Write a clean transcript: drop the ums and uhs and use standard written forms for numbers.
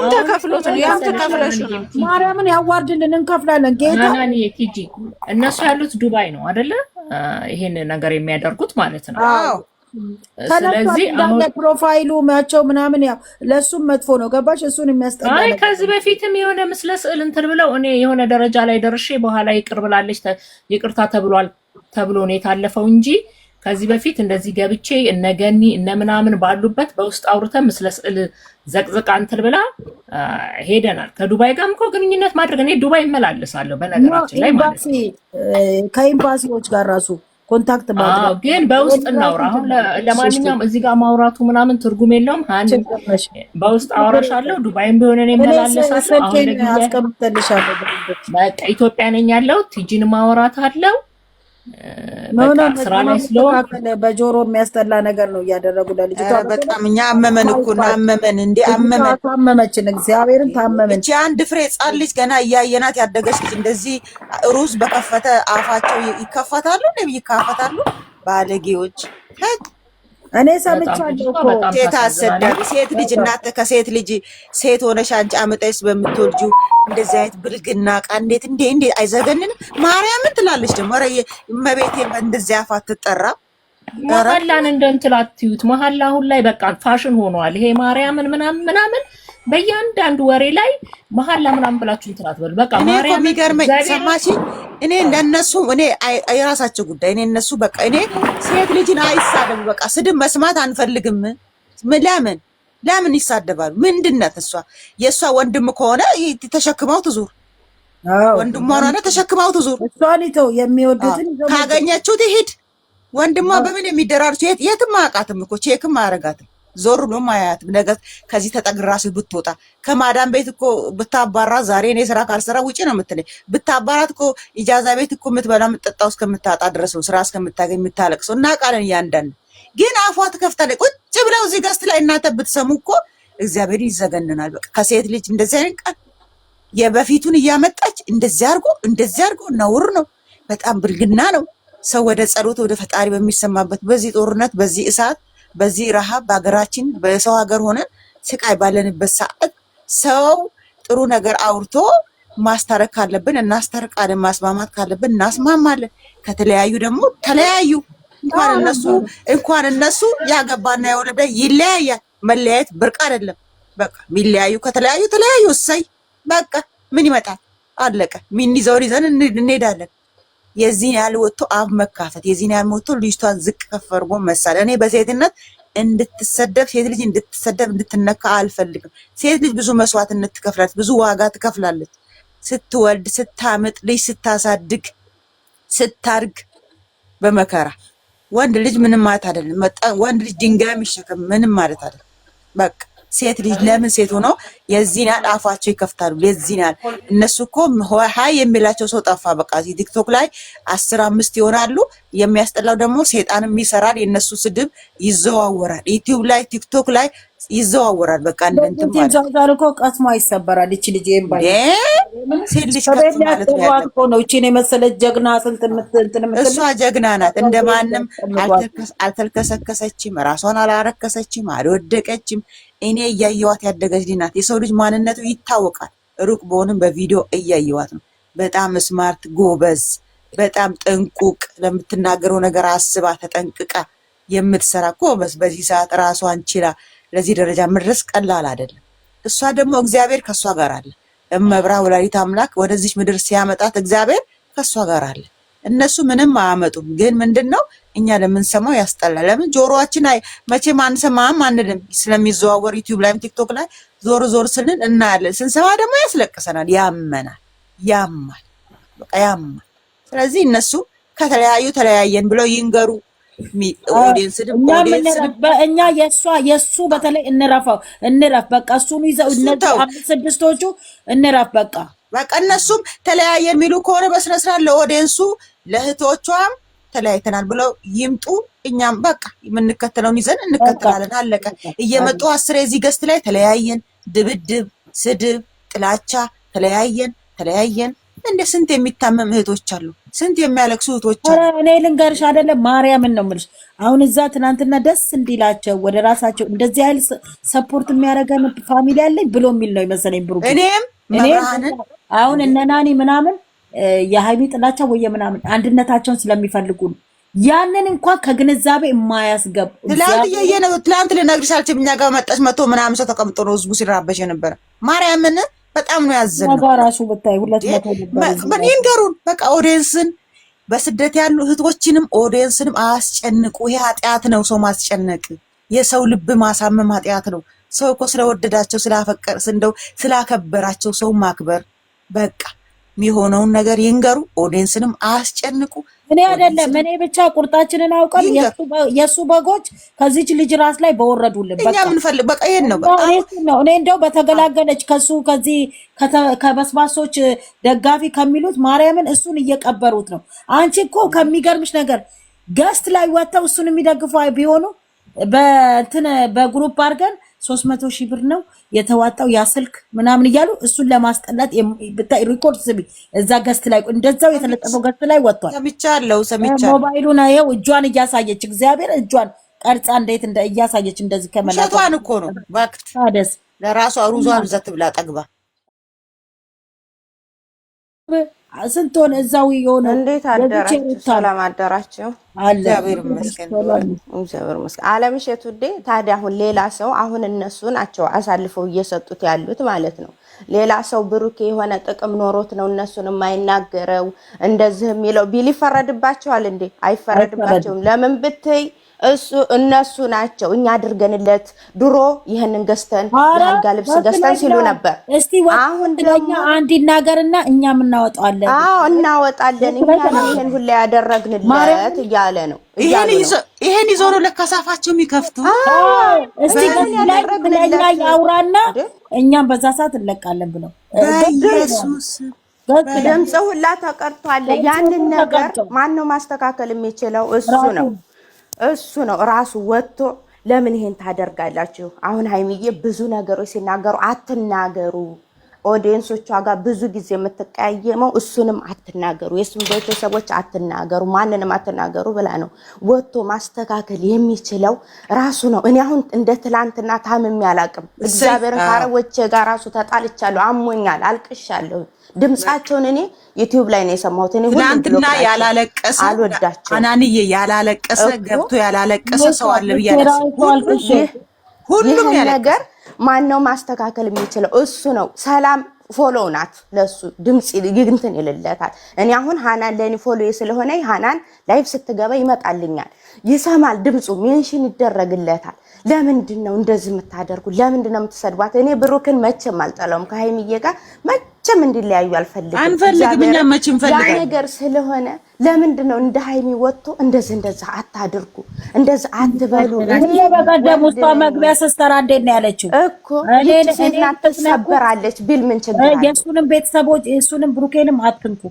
ሁሉም ተከፍሎት ነው ያም ተከፍለሽ ነው። ማርያምን ያዋርድልን እንከፍላለን። ጌታ ናናኒ ቲጂ እነሱ ያሉት ዱባይ ነው አይደለ? ይሄን ነገር የሚያደርጉት ማለት ነው። አዎ ስለዚህ አሁን ፕሮፋይሉ ማቸው ምናምን ያው ለሱም መጥፎ ነው። ገባሽ? እሱን የሚያስጠላ አይ ከዚህ በፊትም የሆነ ምስለ ስዕል እንትን ብለው እኔ የሆነ ደረጃ ላይ ደርሼ በኋላ ይቅር ብላለች ይቅርታ ተብሏል ተብሎ ነው የታለፈው እንጂ ከዚህ በፊት እንደዚህ ገብቼ እነገኒ እነምናምን ባሉበት በውስጥ አውርተን ምስለ ስዕል ዘቅዝቃ እንትን ብላ ሄደናል። ከዱባይ ጋርም እኮ ግንኙነት ማድረግ እኔ ዱባይ እመላለሳለሁ በነገራችን ላይ ማለት ነው። ከኤምባሲዎች ጋር ራሱ ኮንታክት ማድረግ ግን በውስጥ እናውራ። አሁን ለማንኛውም እዚህ ጋር ማውራቱ ምናምን ትርጉም የለውም። አንድ በውስጥ አወራሻለሁ። ዱባይም ቢሆን እኔ እመላለሳለሁ። አሁን ለጊዜ አስቀምጥልሻለሁ። በቃ ኢትዮጵያ ነኝ ያለው ቲጂን ማውራታለሁ። ስራ ላይ ስለሆነ በጆሮ የሚያስጠላ ነገር ነው እያደረጉ ለልጅቷ። በጣም እኛ አመመን እኮ አመመን እንዴ አመመን። ታመመችን፣ እግዚአብሔርን ታመመን። እቺ አንድ ፍሬ ጻን ልጅ ገና እያየናት ያደገች ልጅ እንደዚህ ሩዝ በከፈተ አፋቸው ይከፈታሉ እንዴ ይካፈታሉ ባለጌዎች። እኔ ሰምቻለሁ እኮ ሴት አሰዳቢ ሴት ልጅ እናት ከሴት ልጅ ሴት ሆነሽ አንቺ አመጣይስ በምትወልጁ እንደዚህ አይነት ብልግና ቃ እንዴት አይዘገንንም? ማርያምን ትላለች ደግሞ ኧረ እመቤቴ እንደዚህ አፋት ትጠራ መሐላን እንደንትል አትዩት። መሐላ አሁን ላይ በቃ ፋሽን ሆኗል። ይሄ ማርያምን ምናምን በእያንዳንዱ ወሬ ላይ መሐላ ምናምን ብላችሁ እንትን አትበሉ። በቃ ማርያም የሚገርመኝ ሰማሽ። እኔ ለነሱ እኔ የራሳቸው ጉዳይ። እኔ እነሱ በቃ እኔ ሴት ልጅን አይሳደቡ። በቃ ስድብ መስማት አንፈልግም። ለምን ይሳደባሉ? ምንድነት እሷ የእሷ ወንድም ከሆነ ተሸክማው ትዙር። ወንድሟ ሆነ ተሸክማው ትዙር። እሷን ይተው የሚወዱትን ካገኘችው ትሂድ። ወንድሟ በምን የሚደራሩ የትም አያውቃትም እኮ ቼክም አያረጋትም። ዞር ብሎ ማያት ነገር ከዚህ ተጠግራስ ብትወጣ ከማዳም ቤት እኮ ብታባራ ዛሬ እኔ ስራ ካልሰራ ውጪ ነው የምትለኝ። ብታባራት እኮ ኢጃዛ ቤት እኮ የምትበላ የምትጠጣው እስከምታጣ ድረስ ነው ስራ እስከምታገኝ የምታለቅሰው። እና ቃልን እያንዳንድ ግን አፏ ትከፍታለች። ቁጭ ብለው እዚህ ገስት ላይ እናንተ ብትሰሙ እኮ እግዚአብሔር ይዘገንናል። በቃ ከሴት ልጅ እንደዚህ አይነት ቃል የበፊቱን እያመጣች እንደዚህ አድርጎ ነውር ነው። በጣም ብልግና ነው። ሰው ወደ ጸሎት ወደ ፈጣሪ በሚሰማበት በዚህ ጦርነት በዚህ እሳት በዚህ ረሃብ በሀገራችን በሰው ሀገር ሆነን ስቃይ ባለንበት ሰዓት ሰው ጥሩ ነገር አውርቶ ማስታረቅ ካለብን እናስታርቃለን፣ ማስማማት ካለብን እናስማማለን። ከተለያዩ ደግሞ ተለያዩ። እንኳን እነሱ ያገባና የወለደ ይለያያል። መለያየት ብርቅ አይደለም። በቃ ሚለያዩ ከተለያዩ ተለያዩ። እሰይ በቃ ምን ይመጣል? አለቀ። ምን ይዘን እንሄዳለን። የዚህን ያህል ወጥቶ አፍ መካፈት የዚህን ያህል ወጥቶ ልጅቷን ዝቅ ከፍ አድርጎ መሳል። እኔ በሴትነት እንድትሰደብ ሴት ልጅ እንድትሰደብ እንድትነካ አልፈልግም። ሴት ልጅ ብዙ መስዋዕትነት ትከፍላለች፣ ብዙ ዋጋ ትከፍላለች። ስትወልድ፣ ስታምጥ፣ ልጅ ስታሳድግ፣ ስታርግ በመከራ ወንድ ልጅ ምንም ማለት አይደለም። ወንድ ልጅ ድንጋይ የሚሸከም ምንም ማለት አይደለም። በቃ ሴት ልጅ ለምን ሴት ሆኖ የዚህን ያህል አፋቸው ይከፍታሉ? የዚህን ያህል እነሱ እኮ ሀይ የሚላቸው ሰው ጠፋ። በቃ ቲክቶክ ላይ 10-5 ይሆናሉ። የሚያስጠላው ደግሞ ሴጣንም ይሰራል። የእነሱ ስድብ ይዘዋወራል። ዩቲዩብ ላይ ቲክቶክ ላይ ይዘዋወራል። በቃ እንደንትን ማለት እኮ ቀስሟ ይሰበራል። እቺ ልጅ ሴት ልጅ ከፍ ማለት ነው። እቺን የመሰለች ጀግና እሷ ጀግና ናት። እንደማንም አልተልከሰከሰችም፣ ራሷን አላረከሰችም፣ አልወደቀችም። እኔ እያየዋት ያደገች ልጅ ናት። የሰው ልጅ ማንነቱ ይታወቃል። ሩቅ በሆንም በቪዲዮ እያየዋት ነው። በጣም ስማርት ጎበዝ፣ በጣም ጥንቁቅ፣ ለምትናገረው ነገር አስባ ተጠንቅቃ የምትሰራ ጎበዝ። በዚህ ሰዓት ራሷን ችላ ለዚህ ደረጃ መድረስ ቀላል አይደለም። እሷ ደግሞ እግዚአብሔር ከሷ ጋር አለ። እመብራ ወላዲት አምላክ ወደዚህ ምድር ሲያመጣት እግዚአብሔር ከሷ ጋር አለ። እነሱ ምንም አያመጡም። ግን ምንድነው እኛ ለምንሰማው ያስጠላል። ለምን ጆሮአችን መቼም አንሰማም አንልም። ስለሚዘዋወር ዩቲዩብ ላይም ቲክቶክ ላይ ዞር ስንል እናያለን። ስንሰማ ደግሞ ያስለቅሰናል፣ ያማል፣ በቃ ያማል። ስለዚህ እነሱ ተለያየን ብለው ይንገሩ። እኛ የሱ በተለይ እንረፍ በቃ እሱን ይዘው እነዚህ 5-6ቶቹ እንረፍ በቃ እነሱም ተለያየን የሚሉ ከሆነ በስነ ስርዓት ለኦዲየንሱ ለእህቶቿም ተለያይተናል ብለው ይምጡ። እኛም በቃ የምንከተለውን ይዘን እንከተላለን። አለቀ። እየመጡ 10 የዚህ ገስት ላይ ተለያየን፣ ድብድብ፣ ስድብ፣ ጥላቻ፣ ተለያየን እንደ ስንት የሚታመም እህቶች አሉ። ስንት የሚያለቅሱ እህቶች ኧረ እኔ ልንገርሽ አይደለም ማርያምን ነው የምልሽ። አሁን እዛ ትናንትና ደስ እንዲላቸው ወደ ራሳቸው እንደዚህ አይል ሰፖርት የሚያደርገን ፋሚሊ አለኝ ብሎ የሚል ነው የመሰለኝ ብሩክ። እኔም መብርሃንን አሁን እነ ናኒ ምናምን የሃይሚ ጥላቻ ወይ ምናምን አንድነታቸውን ስለሚፈልጉ ነው። ያንን እንኳን ከግንዛቤ የማያስገቡ ትላንት ልነግርሽ አልችልም። እኛ ጋር መጥቶ ምናምን ሰው ተቀምጦ ነው ህዝቡ ሲራበሽ የነበረ። ማርያምን በጣም ነው ያዘነው። ራሱ ብታይ 200 ይንገሩን በቃ ኦዲየንስን በስደት ያሉ እህቶችንም ኦዲየንስንም አያስጨንቁ። ይሄ ኃጢአት ነው፣ ሰው ማስጨነቅ፣ የሰው ልብ ማሳመም ኃጢአት ነው። ሰው እኮ ስለወደዳቸው ስላፈቀር እንደው ስላከበራቸው ሰው ማክበር በቃ የሚሆነውን ነገር ይንገሩ። ኦዲየንስንም አያስጨንቁ። እኔ አይደለም እኔ ብቻ ቁርጣችንን አውቀን የሱ በጎች ከዚች ልጅ ራስ ላይ በወረዱልን በቃ እኛ ምንፈልግ በቃ ይሄን ነው በቃ እኔ እንደው በተገላገለች ከሱ ከዚህ ከበስባሶች ደጋፊ ከሚሉት ማርያምን እሱን እየቀበሩት ነው። አንቺ እኮ ከሚገርምሽ ነገር ገስት ላይ ወጥተው እሱን የሚደግፉ ቢሆኑ በእንትን በግሩፕ አድርገን 300,000 ብር ነው የተዋጣው ያ ስልክ ምናምን እያሉ እሱን ለማስጠላት ብታይ ሪኮርድ ስሚ እዛ ገስት ላይ እንደዛው የተለጠፈው ገስት ላይ ወጥቷል። ሰምቻለሁ። ሞባይሉን አየው እጇን እያሳየች እግዚአብሔር እጇን ቀርጻ እንዴት እያሳየች እንደዚህ ከመላጣ ሸቷን እኮ ነው ወቅት ታደስ ለራሷ ሩዟን ዘት ብላ ጠግባ ስንት ሆነ እዛው ይሆነ። እንዴት አደራችሁ? ሰላም አደራችሁ? እግዚአብሔር ይመስገን። እግዚአብሔር ይመስገን። አለምሸት ውዴ፣ ታዲያ አሁን ሌላ ሰው አሁን እነሱ ናቸው አሳልፈው እየሰጡት ያሉት ማለት ነው። ሌላ ሰው ብሩኬ የሆነ ጥቅም ኖሮት ነው እነሱን የማይናገረው እንደዚህ የሚለው ቢል ይፈረድባቸዋል እንዴ? አይፈረድባቸውም። ለምን ብትይ እነሱ ናቸው እኛ አድርገንለት ድሮ ይሄንን ገዝተን ያልጋ ልብስ ገዝተን ሲሉ ነበር። አሁን ደግሞ አንድ ይናገርና እኛም እናወጣለን። እናወጣለን እኛ ይሄን ሁሉ ያደረግንለት እያለ ነው። ይሄን ይዞ ነው ለካሳፋቸው የሚከፍቱ። እስቲ ለኛ ያውራና እኛም በዛ ሰዓት እንለቃለን ብለው በኢየሱስ ድምጽ ሁላ ተቀርቷል። ያንን ነገር ማን ነው ማስተካከል የሚችለው? እሱ ነው ራሱ ወጥቶ ለምን ይሄን ታደርጋላችሁ? አሁን ሃይሚዬ ብዙ ነገሮች ሲናገሩ አትናገሩ፣ ኦዲየንሶቿ ጋር ብዙ ጊዜ የምትቀያየመው እሱንም አትናገሩ፣ የሱን ቤተሰቦች አትናገሩ፣ ማንንም አትናገሩ ብላ ነው ወጥቶ ማስተካከል የሚችለው ራሱ ነው። እኔ አሁን እንደ ትላንትና ታምሜ አላቅም። እግዚአብሔርን ካረቦቼ ጋር ራሱ ተጣልቻለሁ፣ አሞኛል፣ አልቅሻለሁ። ድምጻቸውን እኔ ዩቲዩብ ላይ ነው የሰማሁት። እኔ ትናንትና ያላለቀሰ አልወዳቸው አናንዬ ያላለቀሰ ገብቶ ያላለቀሰ ሰው አለ ብያለሁ። ሁሉም ነገር ማነው ማስተካከል የሚችለው? እሱ ነው። ሰላም ፎሎ ናት ለሱ ድምጽ ይግንትን ይልለታል። እኔ አሁን ሃናን ለኔ ፎሎ ስለሆነ ሃናን ላይቭ ስትገባ ይመጣልኛል፣ ይሰማል፣ ድምጹ ሜንሽን ይደረግለታል። ለምንድነው እንደዚህ የምታደርጉ? ለምንድነው የምትሰድቧት? እኔ ብሩክን መቼም አልጠላውም። ከሃይሚዬ ጋር መቼም እንዲለያዩ አንፈልግም። እኛ መቼም ፈልጋለን ያ ነገር ስለሆነ ለምንድነው እንደ ሃይሚ ወጥቶ እንደዚህ አታድርጉ፣ እንደዚህ አትበሉ? እኔ በቀደም ውስጥ መግቢያ ሲስተር እንዴት ነው ያለችው እኮ እኔ ተሰበራለች ቢል ምን ችግር አለ? የሱንም ቤተሰቦች የሱንም ብሩኬንም አትንኩ